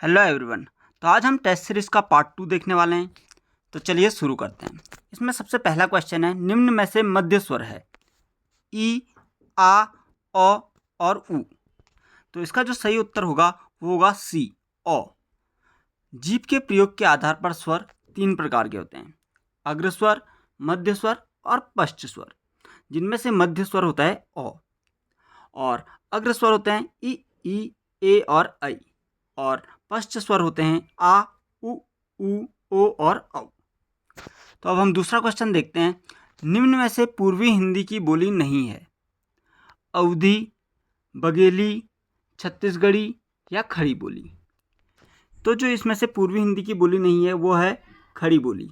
Hello everyone. तो आज हम टेस्ट सीरीज का पार्ट 2 देखने वाले हैं। तो चलिए शुरू करते हैं। इसमें सबसे पहला क्वेश्चन है, निम्न में से मध्य स्वर है ई, आ, औ और उ। तो इसका जो सही उत्तर होगा वो होगा सी, औ। जीभ के प्रयोग के आधार पर स्वर 3 प्रकार के होते हैं, अग्र स्वर, मध्य स्वर और पश्च स्वर, जिनमें से मध्य स्वर होता है औ और अग्र स्वर होते हैं ई, ए और ऐ और पश्च स्वर होते हैं आ, उ, ओ और औ। तो अब हम दूसरा क्वेश्चन देखते हैं, निम्न में से पूर्वी हिंदी की बोली नहीं है, अवधी, बघेली, छत्तीसगढ़ी या खड़ी बोली। तो जो इसमें से पूर्वी हिंदी की बोली नहीं है वो है खड़ी बोली।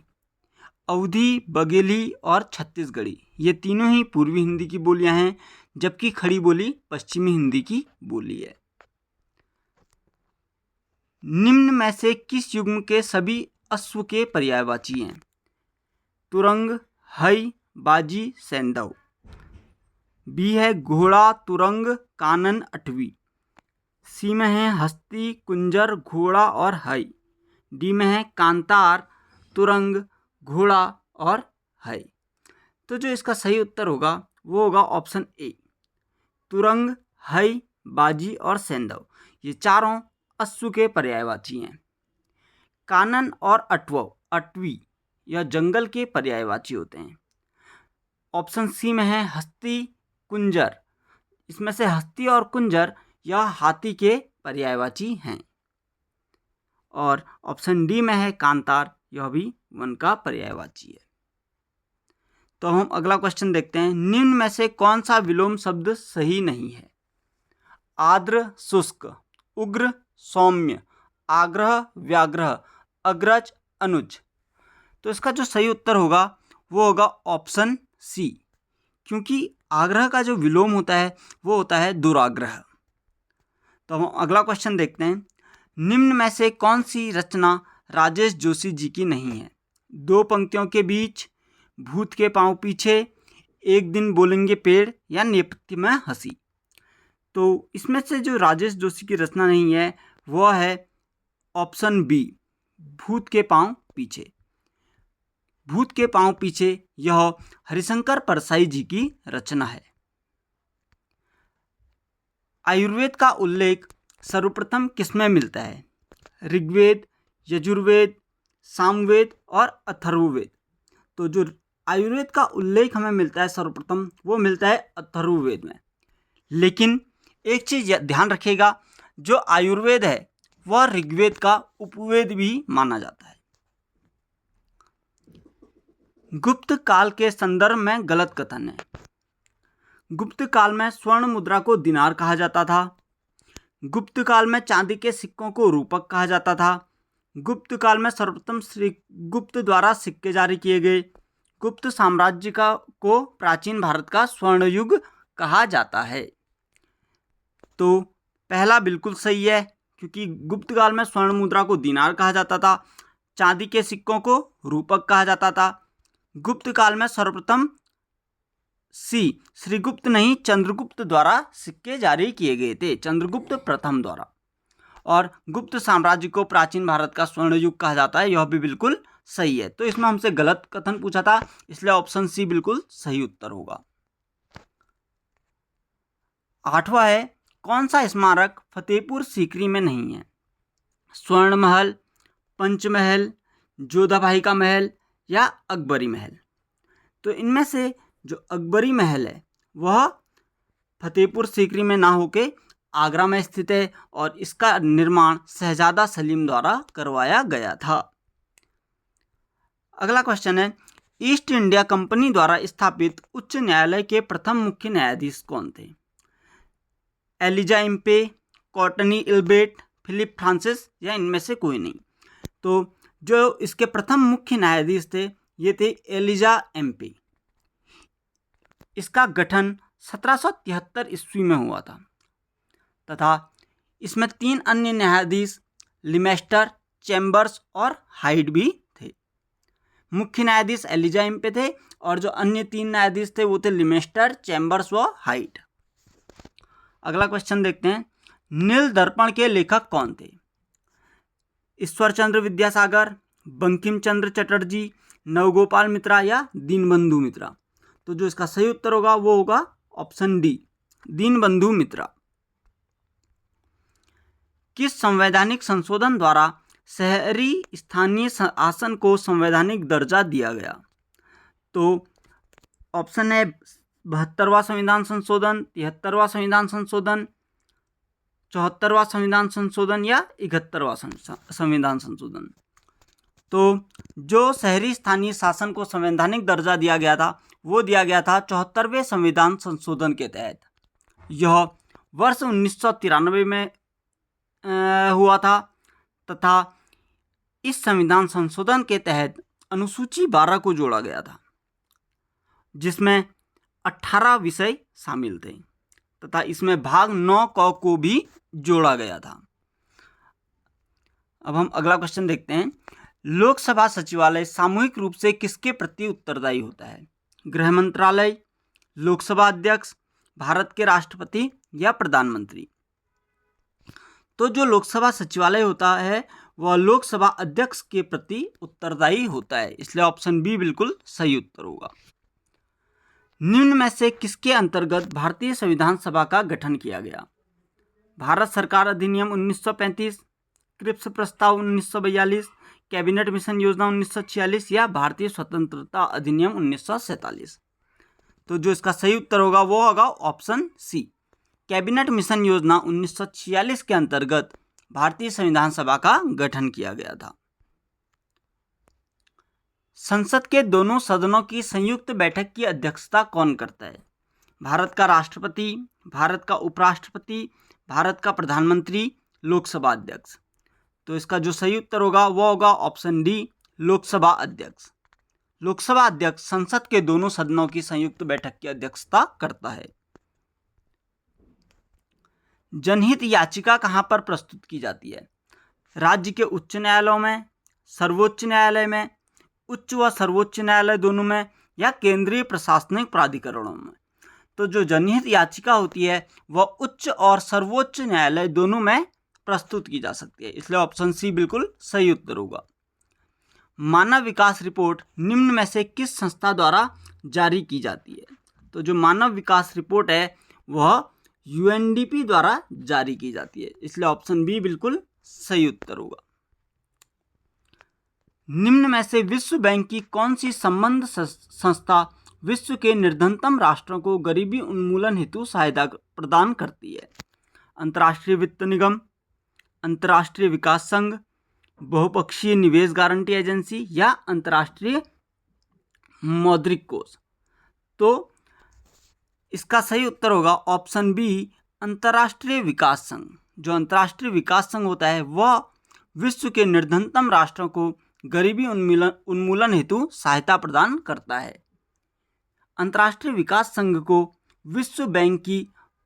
अवधी, बघेली और छत्तीसगढ़ी ये तीनों ही पूर्वी हिंदी की बोलियां हैं, जबकि खड़ी बोली पश्चिमी हिंदी की बोली है। निम्न में से किस युग्म के सभी अश्व के पर्यायवाची हैं? तुरंग, हई, बाजी, सैंधव। बी है घोड़ा, तुरंग, कानन, अटवी। सी में है हस्ती, कुंजर, घोड़ा और हई। डी में है कांतार, तुरंग, घोड़ा और हई। तो जो इसका सही उत्तर होगा वो होगा ऑप्शन ए, तुरंग, हई, बाजी और सैंधव ये चारों अश्व के पर्यायवाची हैं। कानन और अटवी यह जंगल के पर्यायवाची होते हैं। ऑप्शन सी में है हस्ती, कुंजर। इसमें से हस्ती और कुंजर यह हाथी के पर्यायवाची हैं। और ऑप्शन डी में है कांतार, यह भी वन का पर्यायवाची है। तो हम अगला क्वेश्चन देखते हैं, निम्न में से कौन सा विलोम शब्द सही नहीं है? आर्द्र, शुष्क, उग्र, सौम्य, आग्रह, व्याग्रह, अग्रज, अनुज। तो इसका जो सही उत्तर होगा वो होगा ऑप्शन सी, क्योंकि आग्रह का जो विलोम होता है वो होता है दुराग्रह। तो हम अगला क्वेश्चन देखते हैं, निम्न में से कौन सी रचना राजेश जोशी जी की नहीं है? दो पंक्तियों के बीच, भूत के पांव पीछे, एक दिन बोलेंगे पेड़ या नेपथ्य में हंसी। तो इसमें से जो राजेश जोशी की रचना नहीं है वह है ऑप्शन बी, भूत के पांव पीछे। भूत के पांव पीछे यह हरिशंकर परसाई जी की रचना है। आयुर्वेद का उल्लेख सर्वप्रथम किसमें मिलता है? ऋग्वेद, यजुर्वेद, सामवेद और अथर्ववेद। तो जो आयुर्वेद का उल्लेख हमें मिलता है सर्वप्रथम वो मिलता है अथर्ववेद में। लेकिन एक चीज ध्यान रखिएगा, जो आयुर्वेद है वह ऋग्वेद का उपवेद भी माना जाता है। गुप्त काल के संदर्भ में गलत कथन है। गुप्त काल में स्वर्ण मुद्रा को दिनार कहा जाता था। गुप्त काल में चांदी के सिक्कों को रूपक कहा जाता था। गुप्त काल में सर्वप्रथम श्री गुप्त द्वारा सिक्के जारी किए गए। गुप्त साम्राज्य को प्राचीन भारत का स्वर्ण युग कहा जाता है। तो पहला बिल्कुल सही है, क्योंकि गुप्त काल में स्वर्ण मुद्रा को दिनार कहा जाता था, चांदी के सिक्कों को रूपक कहा जाता था। गुप्त काल में सर्वप्रथम सी, श्रीगुप्त नहीं चंद्रगुप्त द्वारा सिक्के जारी किए गए थे, चंद्रगुप्त प्रथम द्वारा। और गुप्त साम्राज्य को प्राचीन भारत का स्वर्ण युग कहा जाता है, यह भी बिल्कुल सही है। तो इसमें हमसे गलत कथन पूछा था, इसलिए ऑप्शन सी बिल्कुल सही उत्तर होगा। 8वां है, कौन सा स्मारक फतेहपुर सीकरी में नहीं है? स्वर्ण महल, पंचमहल, जोधाबाई का महल या अकबरी महल। तो इनमें से जो अकबरी महल है वह फतेहपुर सीकरी में ना होके आगरा में स्थित है और इसका निर्माण शहजादा सलीम द्वारा करवाया गया था। अगला क्वेश्चन है, ईस्ट इंडिया कंपनी द्वारा स्थापित उच्च न्यायालय के प्रथम मुख्य न्यायाधीश कौन थे? Elijah Impey, Courtney Ilbert, Philip Francis या इनमें से कोई नहीं। तो जो इसके प्रथम मुख्य न्यायाधीश थे ये थे एलिजा इम्पे। इसका गठन 1773 ईस्वी में हुआ था तथा इसमें 3 अन्य न्यायाधीश लिमेस्टर, चैम्बर्स और हाइड भी थे। मुख्य न्यायाधीश एलिजा इम्पे थे और जो अन्य 3 न्यायाधीश थे वो थे लिमेस्टर, चैम्बर्स व हाइड। अगला क्वेश्चन देखते हैं, नील दर्पण के लेखक कौन थे? ईश्वर चंद्र विद्यासागर, बंकिम चंद्र चटर्जी, नवगोपाल मित्रा या दीनबंधु मित्रा। तो जो इसका सही उत्तर होगा वो होगा ऑप्शन डी, दीनबंधु मित्रा। किस संवैधानिक संशोधन द्वारा शहरी स्थानीय शासन को संवैधानिक दर्जा दिया गया? तो ऑप्शन है 72वां संविधान संशोधन, 73वां संविधान संशोधन, 74वां संविधान संशोधन या 71वां संविधान संशोधन। तो जो शहरी स्थानीय शासन को संवैधानिक दर्जा दिया गया था वो दिया गया था 74वें संविधान संशोधन के तहत। यह वर्ष 1993 में हुआ था तथा इस संविधान संशोधन के तहत अनुसूची 12 को जोड़ा गया था जिसमें 18 विषय शामिल थे तथा इसमें भाग 9 क को भी जोड़ा गया था। अब हम अगला क्वेश्चन देखते हैं। लोकसभा सचिवालय सामूहिक रूप से किसके प्रति उत्तरदायी होता है? गृह मंत्रालय, लोकसभा अध्यक्ष, भारत के राष्ट्रपति या प्रधानमंत्री? तो जो लोकसभा सचिवालय होता है वह लोकसभा अध्यक्ष के प्रति उत्तरदायी होता है, इसलिए ऑप्शन बी बिल्कुल सही उत्तर होगा। निम्न में से किसके अंतर्गत भारतीय संविधान सभा का गठन किया गया? भारत सरकार अधिनियम 1935, क्रिप्स प्रस्ताव 1942, कैबिनेट मिशन योजना 1946 या भारतीय स्वतंत्रता अधिनियम 1947? तो जो इसका सही उत्तर होगा वो होगा ऑप्शन सी, कैबिनेट मिशन योजना 1946 के अंतर्गत भारतीय संविधान सभा का गठन किया गया था। संसद के दोनों सदनों की संयुक्त बैठक की अध्यक्षता कौन करता है? भारत का राष्ट्रपति, भारत का उपराष्ट्रपति, भारत का प्रधानमंत्री, लोकसभा अध्यक्ष? तो इसका जो सही उत्तर होगा वो होगा ऑप्शन डी, लोकसभा अध्यक्ष। लोकसभा अध्यक्ष संसद के दोनों सदनों की संयुक्त बैठक की अध्यक्षता करता है। जनहित याचिका कहाँ पर प्रस्तुत की जाती है? राज्य के उच्च न्यायालयों में, सर्वोच्च न्यायालय में, उच्च व सर्वोच्च न्यायालय दोनों में या केंद्रीय प्रशासनिक प्राधिकरणों में? तो जो जनहित याचिका होती है वह उच्च और सर्वोच्च न्यायालय दोनों में प्रस्तुत की जा सकती है, इसलिए ऑप्शन सी बिल्कुल सही उत्तर होगा। मानव विकास रिपोर्ट निम्न में से किस संस्था द्वारा जारी की जाती है? तो जो मानव विकास रिपोर्ट है वह यूएनडीपी द्वारा जारी की जाती है, इसलिए ऑप्शन बी बिल्कुल सही उत्तर होगा। निम्न में से विश्व बैंक की कौन सी संबंध संस्था विश्व के निर्धनतम राष्ट्रों को गरीबी उन्मूलन हेतु सहायता प्रदान करती है? अंतर्राष्ट्रीय वित्त निगम, अंतर्राष्ट्रीय विकास संघ, बहुपक्षीय निवेश गारंटी एजेंसी या अंतर्राष्ट्रीय मौद्रिक कोष? तो इसका सही उत्तर होगा ऑप्शन बी, अंतर्राष्ट्रीय विकास संघ। जो अंतर्राष्ट्रीय विकास संघ होता है वह विश्व के निर्धनतम राष्ट्रों को गरीबी उन्मूलन हेतु सहायता प्रदान करता है। अंतर्राष्ट्रीय विकास संघ को विश्व बैंक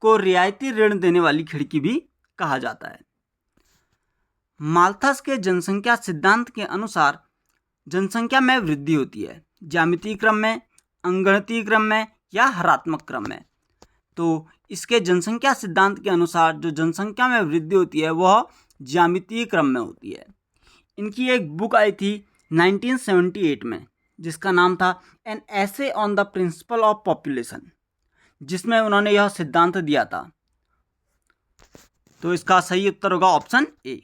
को रियायती ऋण देने वाली खिड़की भी कहा जाता है। माल्थस के जनसंख्या सिद्धांत के अनुसार जनसंख्या में वृद्धि होती है ज्यामितीय क्रम में, अंगणितीय क्रम में या हरात्मक क्रम में? तो इसके जनसंख्या सिद्धांत के अनुसार जो जनसंख्या में वृद्धि होती है वह ज्यामितीय क्रम में होती है। इनकी एक बुक आई थी 1978 में जिसका नाम था an essay on the principle of population, जिसमें उन्होंने यह सिद्धांत दिया था। तो इसका सही उत्तर होगा ऑप्शन ए।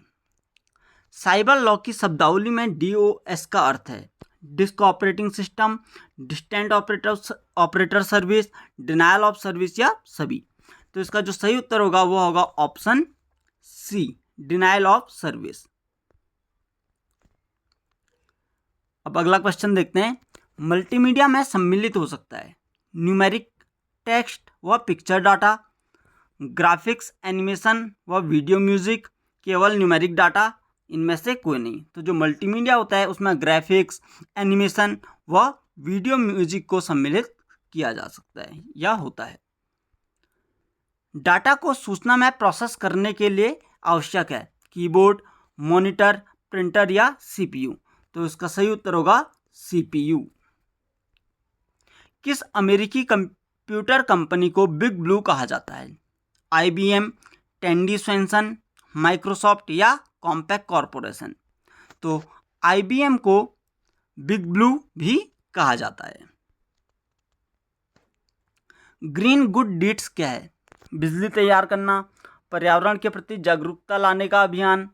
साइबर लॉ की शब्दावली में DOS का अर्थ है disk operating system, distant operator service, denial of service या सभी? तो इसका जो सही उत्तर होगा वो होगा option C, denial of service. अब अगला क्वेश्चन देखते हैं। मल्टीमीडिया में सम्मिलित हो सकता है न्यूमेरिक टेक्स्ट व पिक्चर डाटा, ग्राफिक्स, एनिमेशन व वीडियो म्यूजिक, केवल न्यूमेरिक डाटा, इनमें से कोई नहीं। तो जो मल्टीमीडिया होता है उसमें ग्राफिक्स, एनिमेशन व वीडियो म्यूजिक को सम्मिलित किया जा सकता है या होता है। डाटा को सूचना में प्रोसेस करने के लिए आवश्यक है कीबोर्ड, मॉनिटर, प्रिंटर या CPU? तो इसका सही उत्तर होगा CPU। किस अमेरिकी कंप्यूटर कंपनी को बिग ब्लू कहा जाता है? IBM, टेंडी स्वेंसन, माइक्रोसॉफ्ट या कॉम्पैक्ट कॉरपोरेशन? तो IBM को बिग ब्लू भी कहा जाता है। ग्रीन गुड डीड्स क्या है? बिजली तैयार करना, पर्यावरण के प्रति जागरूकता लाने का अभियान,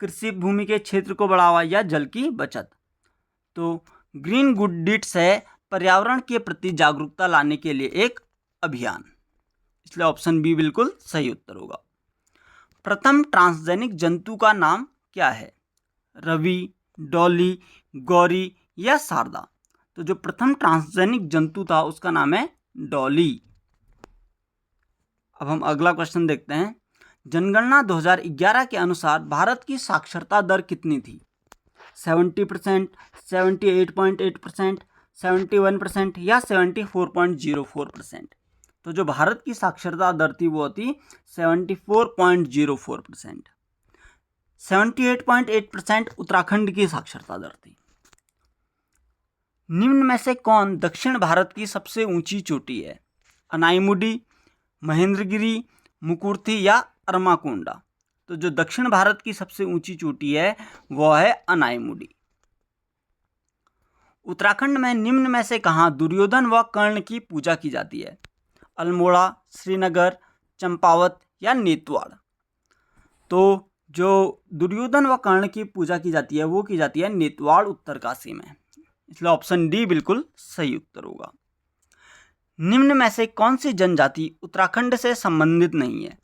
कृषि भूमि के क्षेत्र को बढ़ावा या जल की बचत। तो ग्रीन गुड डीड्स है पर्यावरण के प्रति जागरूकता लाने के लिए एक अभियान, इसलिए ऑप्शन बी बिल्कुल सही उत्तर होगा। प्रथम ट्रांसजेनिक जंतु का नाम क्या है? रवि, डॉली, गौरी या शारदा। तो जो प्रथम ट्रांसजेनिक जंतु था उसका नाम है डॉली। अब हम अगला क्वेश्चन देखते हैं। जनगणना 2011 के अनुसार भारत की साक्षरता दर कितनी थी? 70%, 78.8%, 71% या 74.04%। तो जो भारत की साक्षरता दर थी वो थी 74.04%। 78.8% उत्तराखंड की साक्षरता दर थी। निम्न में से कौन दक्षिण भारत की सबसे ऊंची चोटी है? अनाईमुडी, महेंद्रगिरी, मुकुर्थी या अरमाकोंडा। तो जो दक्षिण भारत की सबसे ऊंची चोटी है वह है अनाईमुडी। उत्तराखंड में निम्न में से कहाँ दुर्योधन व कर्ण की पूजा की जाती है? अल्मोड़ा, श्रीनगर, चंपावत या नेतवाड़। तो जो दुर्योधन व कर्ण की पूजा की जाती है वो की जाती है नेतवाड़ उत्तरकाशी में, इसलिए ऑप्शन डी बिल्कुल सही उत्तर होगा। निम्न में से कौन सी जनजाति उत्तराखंड से संबंधित नहीं है?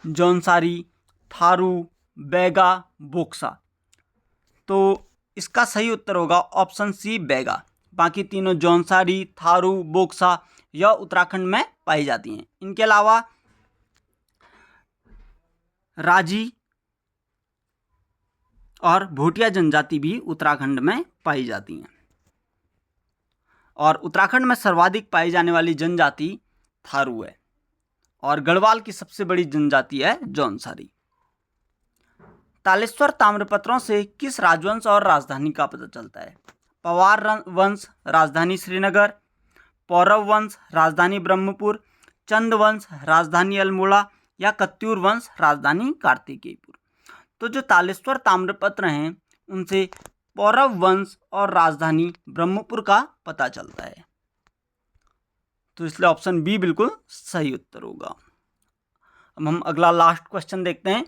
जौनसारी, थारू, बैगा, बोक्सा। तो इसका सही उत्तर होगा ऑप्शन सी बैगा। बाकी तीनों जौनसारी, थारू, बोक्सा यह उत्तराखंड में पाई जाती हैं। इनके अलावा राजी और भोटिया जनजाति भी उत्तराखंड में पाई जाती हैं। और उत्तराखंड में सर्वाधिक पाई जाने वाली जनजाति थारू है और गढ़वाल की सबसे बड़ी जनजाति है जौनसारी। तालेश्वर ताम्रपत्रों से किस राजवंश और राजधानी का पता चलता है? पवार वंश राजधानी श्रीनगर, पौरव वंश राजधानी ब्रह्मपुर, चंद वंश राजधानी अल्मोड़ा या कत्यूर वंश राजधानी कार्तिकेयपुर। तो जो तालेश्वर ताम्रपत्र हैं उनसे पौरव वंश और राजधानी ब्रह्मपुर का पता चलता है, तो इसलिए ऑप्शन बी बिल्कुल सही उत्तर होगा। अब हम अगला लास्ट क्वेश्चन देखते हैं।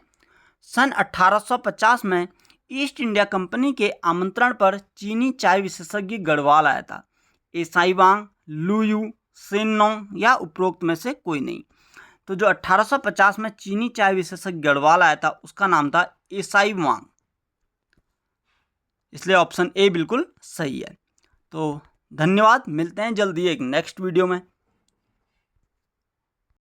सन 1850 में ईस्ट इंडिया कंपनी के आमंत्रण पर चीनी चाय विशेषज्ञ गढ़वाल आया था। एसाई वांग, लुयू, सेनोंग या उपरोक्त में से कोई नहीं। तो जो 1850 में चीनी चाय विशेषज्ञ गढ़वाल आया था उसका नाम था एसाई वांग, इसलिए ऑप्शन ए बिल्कुल सही है। तो धन्यवाद, मिलते हैं जल्दी एक नेक्स्ट वीडियो में।